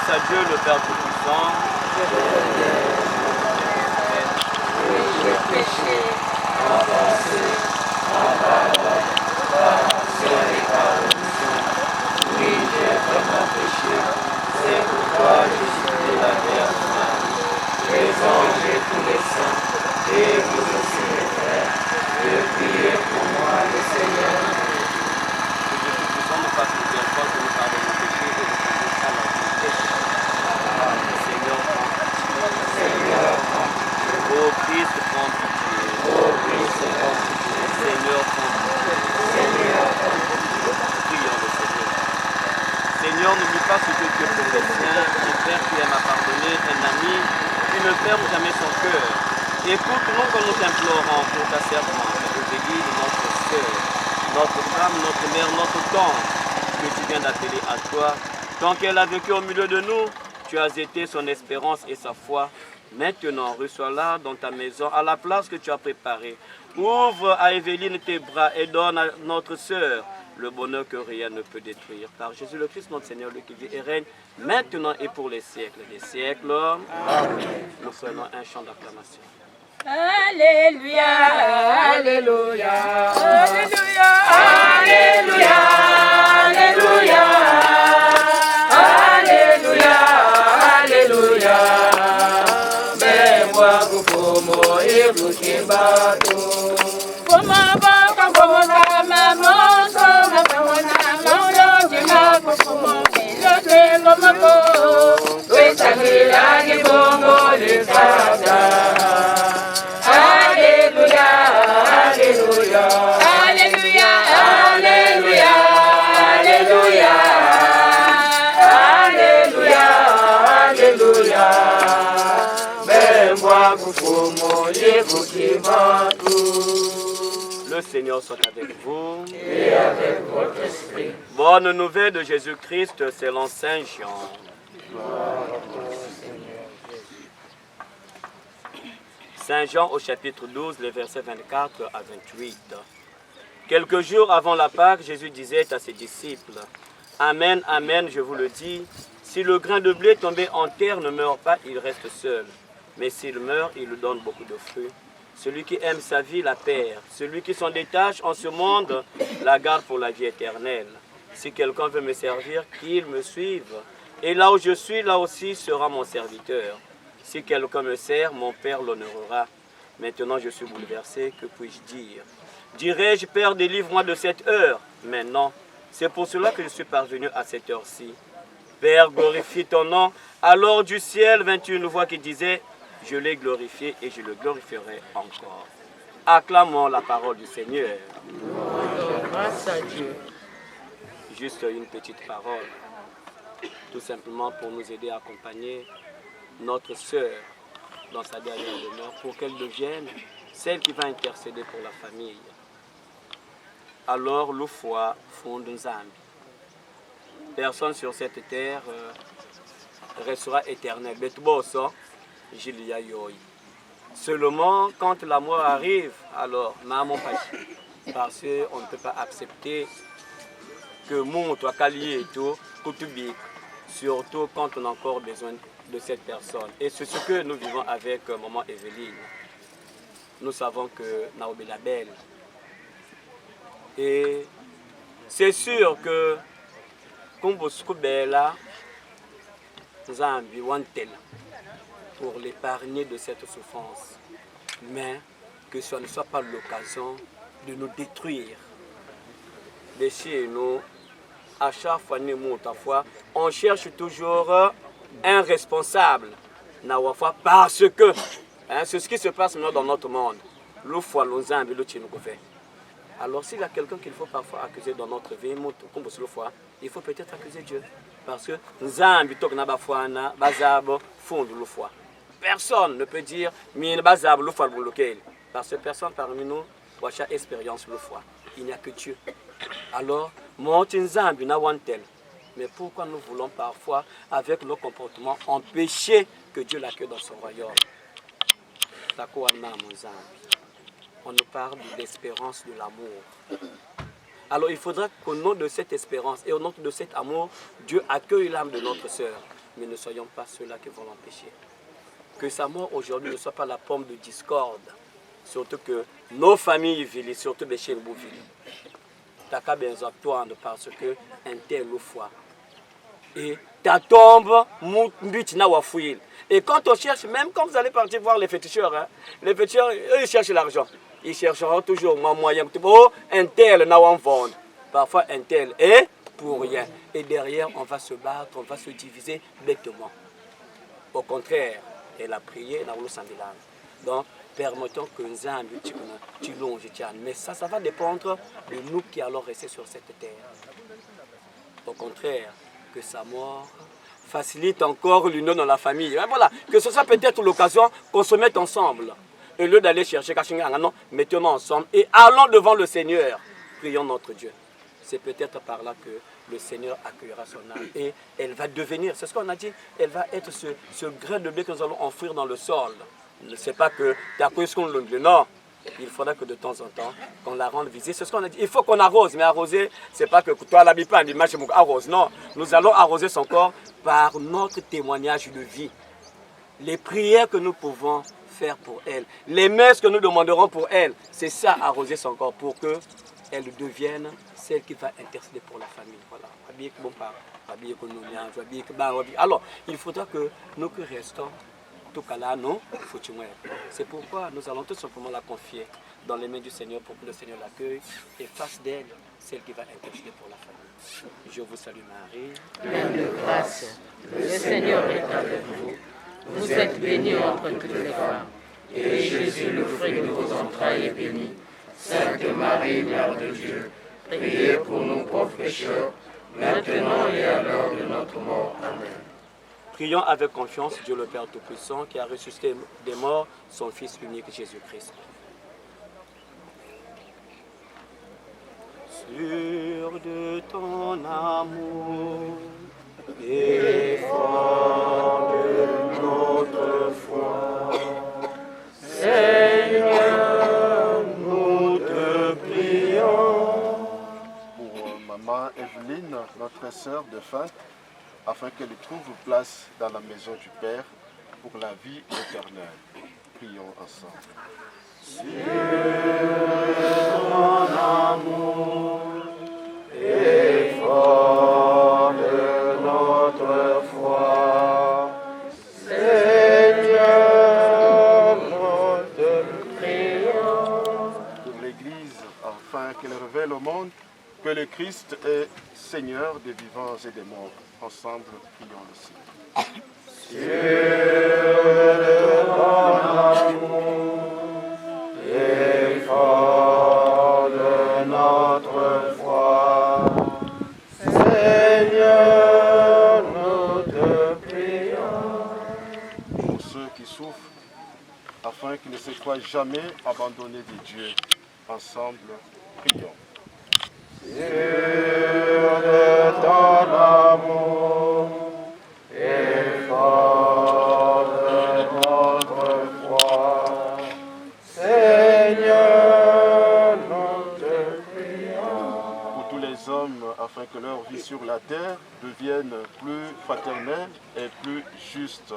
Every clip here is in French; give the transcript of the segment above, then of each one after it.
grâce à Dieu, le Père Tout-Puissant. Oui, j'ai péché, ma pensée, ma parole, par action et par omission. Oui, j'ai vraiment péché. C'est pourquoi je supplie la Vierge Marie, les anges et tous les saints, et vous aussi les frères, de prier pour moi, le Seigneur. Que Dieu Tout-Puissant nous fasse miséricorde, que nous pardonne nos péchés et nous conduise à la vie éternelle. Seigneur, prends pitié. Seigneur, prends pitié. Ô Christ, prends pitié. Ô Christ, prends pitié. Seigneur, prends pitié. Seigneur, prends pitié. Prions le Seigneur. Seigneur, n'oublie pas ce que tu es pour les siens, un Père qui aime à pardonner, un ami qui ne ferme jamais son cœur. Écoute-nous quand nous t'implorons pour ta servante, Odélie, notre sœur, notre femme, notre mère, notre tante, que tu viens d'appeler à toi. Tant qu'elle a vécu au milieu de nous, tu as été son espérance et sa foi. Maintenant, reçois-la dans ta maison, à la place que tu as préparée. Ouvre à Évelyne tes bras et donne à notre sœur le bonheur que rien ne peut détruire. Par Jésus le Christ, notre Seigneur, lui qui vit et règne, maintenant et pour les siècles des siècles. Amen. Nous prenons un chant d'acclamation. Alléluia, Alléluia, Alléluia, Alléluia, Alléluia, Alléluia, Alléluia. Mais moi vous pouvez et vous qui bateau. Comment va quand vous m'avez maman, comment vous m'avez maman, comment le télo mako, oui ça qui a qui bongo les casa. Alléluia, Alléluia, Alléluia, Alléluia, Alléluia, Alléluia, Alléluia. Mais moi vous pouvez vous qui Le Seigneur soit avec vous. Et avec votre esprit. Bonne nouvelle de Jésus-Christ selon Saint Jean. Saint Jean au chapitre 12, les versets 24 à 28. Quelques jours avant la Pâque, Jésus disait à ses disciples, « Amen, amen, je vous le dis, si le grain de blé tombé en terre ne meurt pas, il reste seul. Mais s'il meurt, il donne beaucoup de fruits. Celui qui aime sa vie la perd. Celui qui s'en détache en ce monde la garde pour la vie éternelle. Si quelqu'un veut me servir, qu'il me suive. Et là où je suis, là aussi sera mon serviteur. Si quelqu'un me sert, mon Père l'honorera. Maintenant je suis bouleversé, que puis-je dire? Dirais-je, Père, délivre-moi de cette heure? Mais non, c'est pour cela que je suis parvenu à cette heure-ci. Père, glorifie ton nom. Alors du ciel vint une voix qui disait, je l'ai glorifié et je le glorifierai encore. Acclamons la parole du Seigneur. Grâce à Dieu. Juste une petite parole, tout simplement pour nous aider à accompagner notre sœur dans sa dernière demeure, pour qu'elle devienne celle qui va intercéder pour la famille. Alors, le foi fonde Nzambi. Personne sur cette terre restera éternel. Seulement, quand la mort arrive, alors, maman parce qu'on ne peut pas accepter que mon soit qualifié et tout, surtout quand on a encore besoin de cette personne. Et c'est ce que nous vivons avec maman Évelyne. Nous savons que Naomi la belle. Et c'est sûr que comme vous là, nous avons besoin pour l'épargner de cette souffrance. Mais que ce ne soit pas l'occasion de nous détruire. De chez nous, à chaque fois, on cherche toujours un responsable. Parce que c'est ce qui se passe maintenant dans notre monde. Alors s'il y a quelqu'un qu'il faut parfois accuser dans notre vie, il faut peut-être accuser Dieu. Parce que personne ne peut dire parce que personne parmi nous a expérience le foi. Il n'y a que Dieu. Alors, mais pourquoi nous voulons parfois, avec nos comportements, empêcher que Dieu l'accueille dans son royaume? On nous parle de l'espérance de l'amour. Alors il faudra qu'au nom de cette espérance et au nom de cet amour, Dieu accueille l'âme de notre sœur. mais ne soyons pas ceux-là qui vont l'empêcher. Que sa mort aujourd'hui ne soit pas la pomme de discorde, surtout que nos familles vivent, surtout chez nous vivent. Taka benzotoire parce que un tel ou foi. Et ta tombe, mbutina wafouille. Et quand on cherche, même quand vous allez partir voir les féticheurs, hein, les féticheurs, eux, ils cherchent l'argent. Ils chercheront toujours un moyen. Oh, un tel n'a pas vendre. Parfois, un tel est pour rien. Et derrière, on va se battre, on va se diviser bêtement. Au contraire, elle a prié dans le village. Donc, permettons que nous ayons mais ça va dépendre de nous qui allons rester sur cette terre. Au contraire, que sa mort facilite encore l'union dans la famille. Et voilà, que ce soit peut-être l'occasion qu'on se mette ensemble. Au lieu d'aller chercher non, mettons-nous ensemble et allons devant le Seigneur. Prions notre Dieu. C'est peut-être par là que le Seigneur accueillera son âme et elle va devenir, c'est ce qu'on a dit, elle va être ce grain de blé que nous allons enfouir dans le sol. Ne c'est pas que tu as accueilli ce qu'on le non. Il faudra que de temps en temps, qu'on la rende visite. C'est ce qu'on a dit. Il faut qu'on arrose. Mais arroser, c'est pas que toi, l'habille pas, l'image arrose. Non. Nous allons arroser son corps par notre témoignage de vie. Les prières que nous pouvons faire pour elle. Les messes que nous demanderons pour elle. C'est ça, arroser son corps pour qu'elle devienne celle qui va intercéder pour la famille. Voilà. Alors, il faudra que nous que restons. C'est pourquoi nous allons tout simplement la confier dans les mains du Seigneur pour que le Seigneur l'accueille et fasse d'elle celle qui va intercéder pour la famille. Je vous salue Marie. Pleine de grâce, le Seigneur est avec vous. Vous êtes bénie entre toutes les femmes. Et Jésus, le fruit de vos entrailles, est béni. Sainte Marie, Mère de Dieu, priez pour nous pauvres pécheurs, maintenant et à l'heure de notre mort. Amen. Prions avec confiance Dieu le Père Tout-Puissant qui a ressuscité des morts son Fils unique Jésus-Christ. Sûr de ton amour et fort de notre foi, Seigneur, nous te prions. Pour maman Evelyne, notre sœur de fin, afin qu'elle trouve place dans la maison du Père pour la vie éternelle. Prions ensemble. Sur ton amour et fort de notre foi, Seigneur, nous te prions. Pour l'Église, afin qu'elle révèle au monde que le Christ est Seigneur des vivants et des morts. Ensemble, prions le Seigneur. Sur ton amour et fort de notre foi, Seigneur, nous te prions. Pour ceux qui souffrent, afin qu'ils ne se croient jamais abandonnés de Dieu. Ensemble, prions. Sur de ton amour et fort de notre foi, Seigneur, nous te prions. Pour tous les hommes, afin que leur vie sur la terre devienne plus fraternelle et plus juste.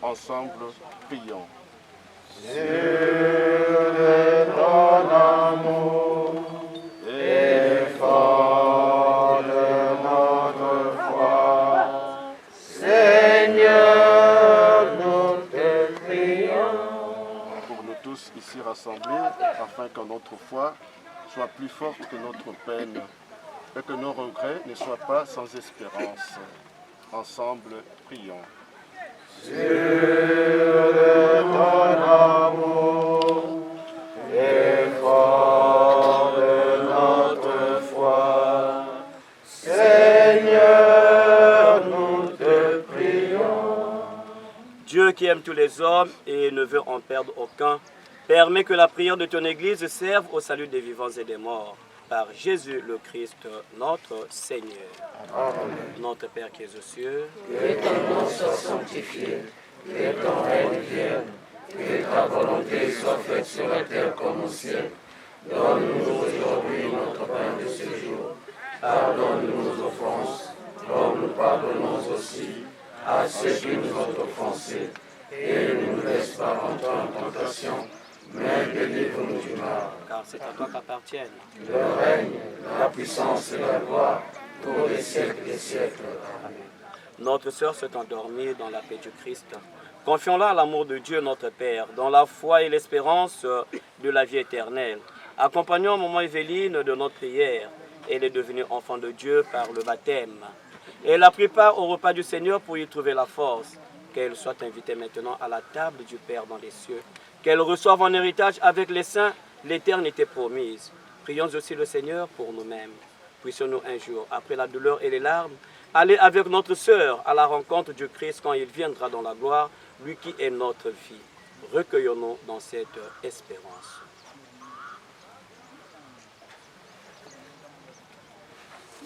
Ensemble, prions. Sur de ton amour et fort de notre foi, Seigneur, nous te prions. Pour nous tous ici rassemblés, afin que notre foi soit plus forte que notre peine et que nos regrets ne soient pas sans espérance. Ensemble, prions. Sur de ton amour et fort de notre foi, Seigneur, nous te prions. Dieu qui aime tous les hommes et ne veut en perdre aucun, permet que la prière de ton Église serve au salut des vivants et des morts. Par Jésus le Christ, notre Seigneur. Amen. Notre Père qui es aux cieux, Que ton nom soit sanctifié, que ton règne vienne, que ta volonté soit faite sur la terre comme au ciel. Donne-nous aujourd'hui notre pain de ce jour. Pardonne-nous nos offenses, comme nous pardonnons aussi à ceux qui nous ont offensés, et ne nous laisse pas entrer en tentation, mais délivre-nous du mal. Car c'est à toi qu'appartiennent Le règne, la puissance et la gloire, pour les siècles des siècles. Amen. Notre sœur s'est endormie dans la paix du Christ. Confions-la à l'amour de Dieu notre Père, dans la foi et l'espérance de la vie éternelle. Accompagnons maman Evelyne de notre prière. Elle est devenue enfant de Dieu par le baptême. Elle a pris part au repas du Seigneur pour y trouver la force. Qu'elle soit invitée maintenant à la table du Père dans les cieux. Qu'elle reçoive en héritage avec les saints l'éternité promise. Prions aussi le Seigneur pour nous-mêmes. Puissions-nous un jour, après la douleur et les larmes, aller avec notre sœur à la rencontre du Christ quand il viendra dans la gloire, lui qui est notre vie. Recueillons-nous dans cette espérance.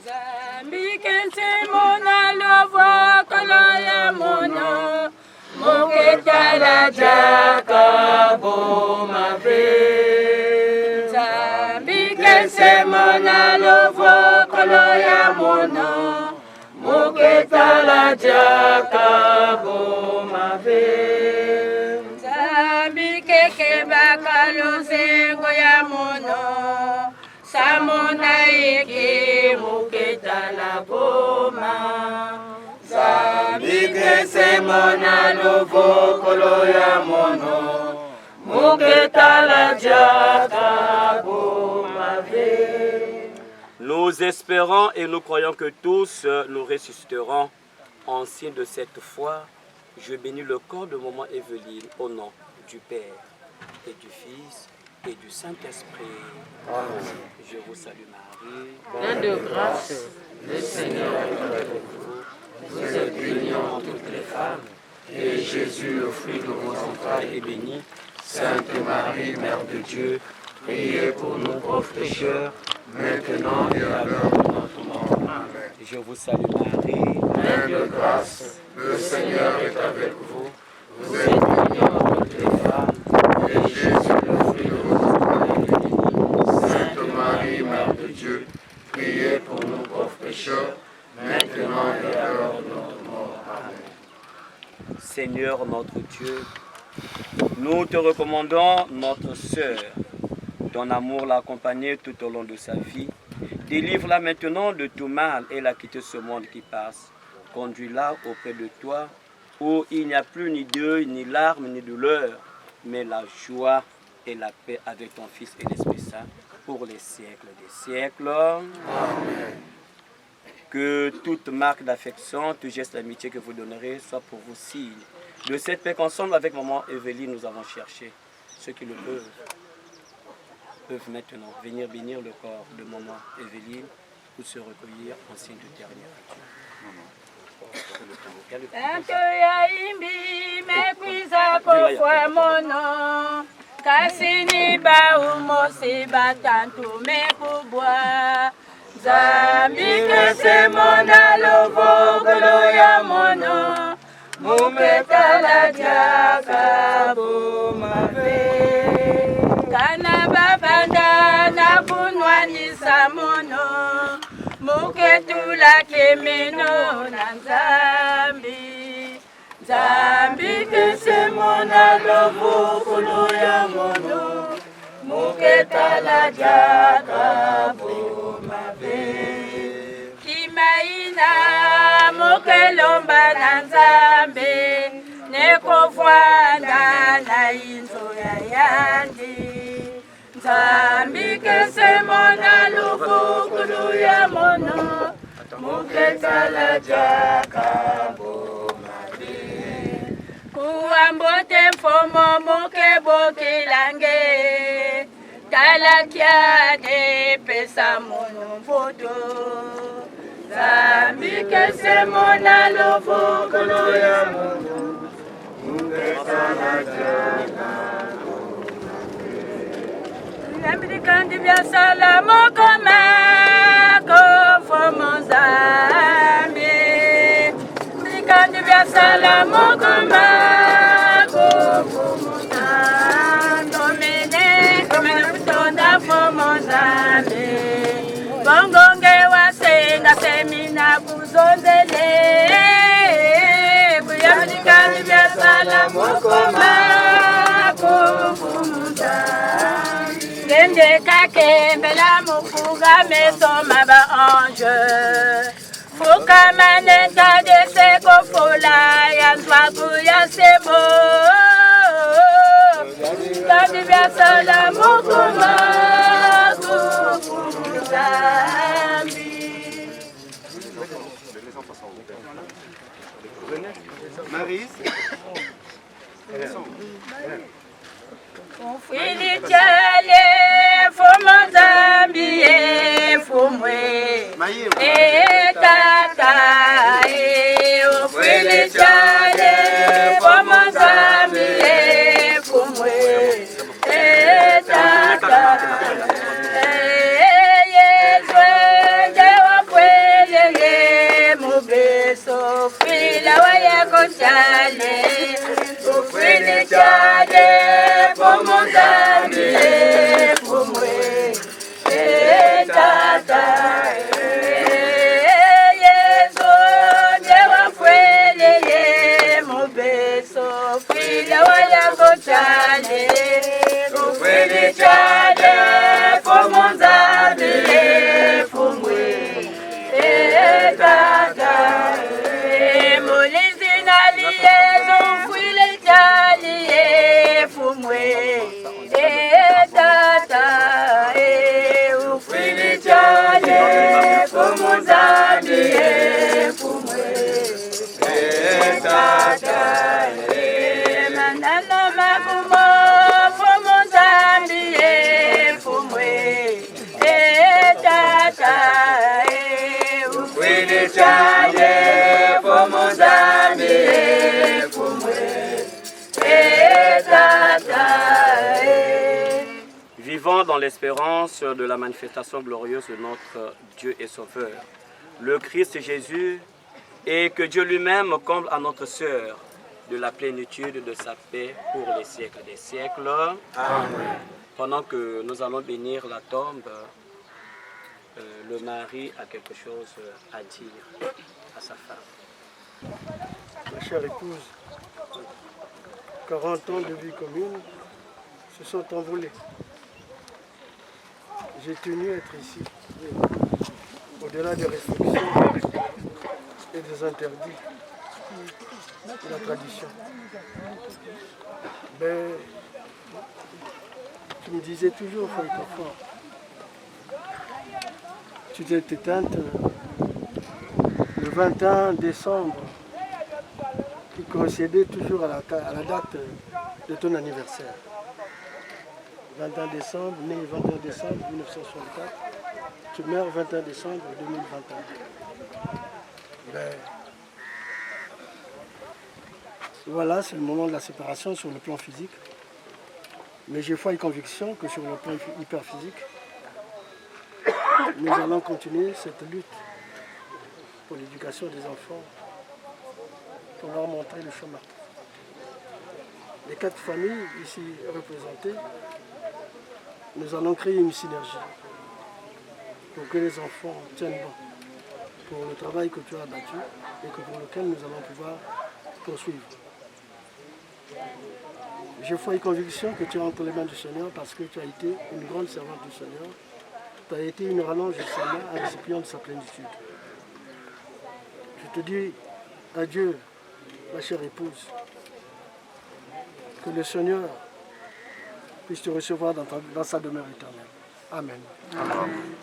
Zambi kense mona lovo koloya mono moketa la jaka boma ve. Zambi kense mona lovo koloya mono moketa la jaka boma ve. Zambi keke bakalo sengo ya mono samona eke muketa la goma. Zambi kese mona lovo kolo ya mono muketa la jaka goma ve. Nous espérons et nous croyons que tous nous ressusciterons en signe de cette foi. Je bénis le corps de maman Evelyne au nom du Père et du Fils et du Saint-Esprit. Amen. Je vous salue Marie, Pleine de grâce, Le Seigneur est avec vous. Vous êtes bénie entre toutes les femmes, et Jésus, le fruit de vos entrailles, est bénie. Sainte Marie, Mère de Dieu, priez pour nous pauvres pécheurs, maintenant et à l'heure de notre mort. Amen. Je vous salue Marie, Pleine de grâce, le Seigneur est avec vous. Vous êtes bénie entre toutes les femmes, et Jésus, le fruit de vos entrailles, est béni. Sainte Marie, Mère de Dieu, priez pour nous pauvres pécheurs, maintenant et à l'heure de notre mort. Amen. Seigneur notre Dieu, nous te recommandons notre sœur. Ton amour l'a accompagnée tout au long de sa vie. Délivre-la maintenant de tout mal et la quitte ce monde qui passe. Conduis-la auprès de toi, où il n'y a plus ni deuil, ni larmes, ni douleur, mais la joie et la paix avec ton Fils et l'Esprit Saint pour les siècles des siècles. Amen. Que toute marque d'affection, tout geste d'amitié que vous donnerez soit pour vous signe de cette paix qu'ensemble avec maman Evelyne nous avons cherché. Ceux qui le peuvent maintenant venir bénir le corps de maman Evelyne pour se recueillir en signe de dernière action. tanto ya imbi mekwiza kofwa mono kasini ba umosi batantu mekubwa. Zambi kese mona lovo kolo ya mono muketa la jaka bomave. Kana babanda na kunwanisa mono muketula kemeno na Zambi. Zambi kese mona lovo kolo ya mono muketa la jaka bomave. Kimaina mokelomba na Nzambe nekofwana na inzo ya yandi. Nzambi kese mona lufukulu ya mono muketa la jaka bomave. Kuambote mfomo mukeboke lange talakia de pesa mono vodo. Zambi kese mona lufukulu ya mono muketa la jaka. Namidikandi vya salamo koma kofo Zambi. Namidikandi vya salamo koma kofo Zambi. Domene kutonda fo Zambi. Bongonge wasenga semina kuzondele mokoma kufumuzambi Dende kakembela mufuga mesoma ba ange Fukamanenta de seko fola ya nzwaku ya sebo Kandi biasala mokoma kufumuzambi Maryse. Ufili chale fumo zambi fumwe tata ufili chale fumo zambi fumwe tata Yesu ndewa kwelele mubeso fila wayako chale ufili chale fumo zambi fumwe tata Yesu ndewa kwelele mubeso fila wayako chale ufili chale fumo zambi fumwe tata Mulizi naliyezo ufili chale fumwe tata ufili chale fumo zambi fumwe tata manana mabumo fumo zambi fumwe tata ufili chale fumo zambi fumwe tata Vivons dans l'espérance de la manifestation glorieuse de notre Dieu et Sauveur, le Christ Jésus, et que Dieu lui-même comble à notre sœur de la plénitude de sa paix pour les siècles des siècles. Amen. Pendant que nous allons bénir la tombe, le mari a quelque chose à dire à sa femme. Ma chère épouse, 40 ans de vie commune se sont envolés. J'ai tenu à être ici, au-delà des restrictions et des interdits de la tradition. Ben, tu me disais toujours, fort, tu t'es éteinte le 21 décembre, qui coïncidait toujours à la date de ton anniversaire. 21 décembre, né 21 décembre 1964, tu meurs 21 décembre 2021. Ben, voilà, c'est le moment de la séparation sur le plan physique. Mais j'ai foi et conviction que sur le plan hyperphysique, nous allons continuer cette lutte pour l'éducation des enfants, pour leur montrer le chemin. Les 4 familles ici représentées, nous allons créer une synergie pour que les enfants tiennent bon pour le travail que tu as abattu et que pour lequel nous allons pouvoir poursuivre. J'ai foi et conviction que tu es entre les mains du Seigneur parce que tu as été une grande servante du Seigneur. Tu as été une rallonge du Seigneur, un récipient de sa plénitude. Je te dis adieu, ma chère épouse. Que le Seigneur puisse te recevoir dans sa demeure éternelle. Amen. Amen.